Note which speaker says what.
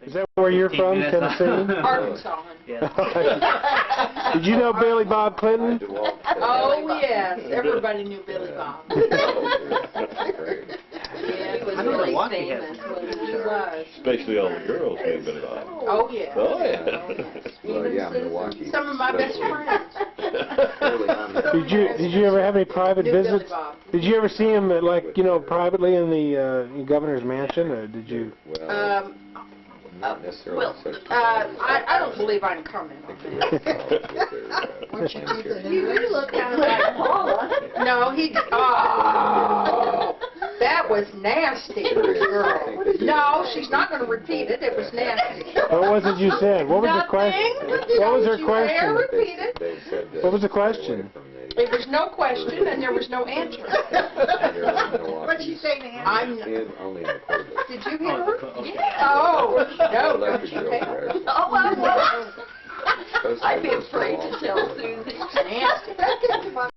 Speaker 1: Is that where you're
Speaker 2: 15
Speaker 1: from,
Speaker 2: minutes.
Speaker 1: Tennessee?
Speaker 3: Arkansas.
Speaker 2: Yes.
Speaker 1: Did you know Billy Bob Clinton?
Speaker 3: Oh, yes, everybody knew Billy Bob. Yeah, he was
Speaker 2: I know
Speaker 3: really
Speaker 2: Milwaukee has
Speaker 3: famous.
Speaker 2: some good
Speaker 3: He
Speaker 2: stars.
Speaker 3: was.
Speaker 4: Especially all the girls knew Billy Bob.
Speaker 3: Oh, yeah.
Speaker 4: Oh, yeah.
Speaker 5: Well, yeah,
Speaker 3: Even
Speaker 5: Milwaukee.
Speaker 3: some of my best friends.
Speaker 1: Did you ever have any private
Speaker 3: Knew Billy
Speaker 1: visits?
Speaker 3: Bob.
Speaker 1: Did you ever see him privately in the governor's mansion, or did you?
Speaker 5: Well, not necessarily.
Speaker 3: I don't believe I can comment on that.
Speaker 6: You do look kind of like Paula.
Speaker 3: No, he did. Oh, that was nasty, girl. No, she's not going to repeat it. It was nasty.
Speaker 1: What was it you said? What was the question?
Speaker 3: Nothing.
Speaker 1: What was her
Speaker 3: Don't you dare
Speaker 1: question?
Speaker 3: repeat it.
Speaker 1: What was the question?
Speaker 3: It was no question and there was no answer.
Speaker 6: What'd she say, Nancy?
Speaker 3: I'm.
Speaker 5: Only in the court.
Speaker 3: Did you hear her?
Speaker 2: Okay.
Speaker 3: Oh, no, don't
Speaker 5: Electric
Speaker 3: you
Speaker 5: girls
Speaker 3: pay?
Speaker 5: are actually-
Speaker 6: Oh, I was.
Speaker 5: supposed
Speaker 6: I'd be
Speaker 5: live so
Speaker 6: afraid
Speaker 5: long.
Speaker 6: to tell Susie.
Speaker 3: Nasty.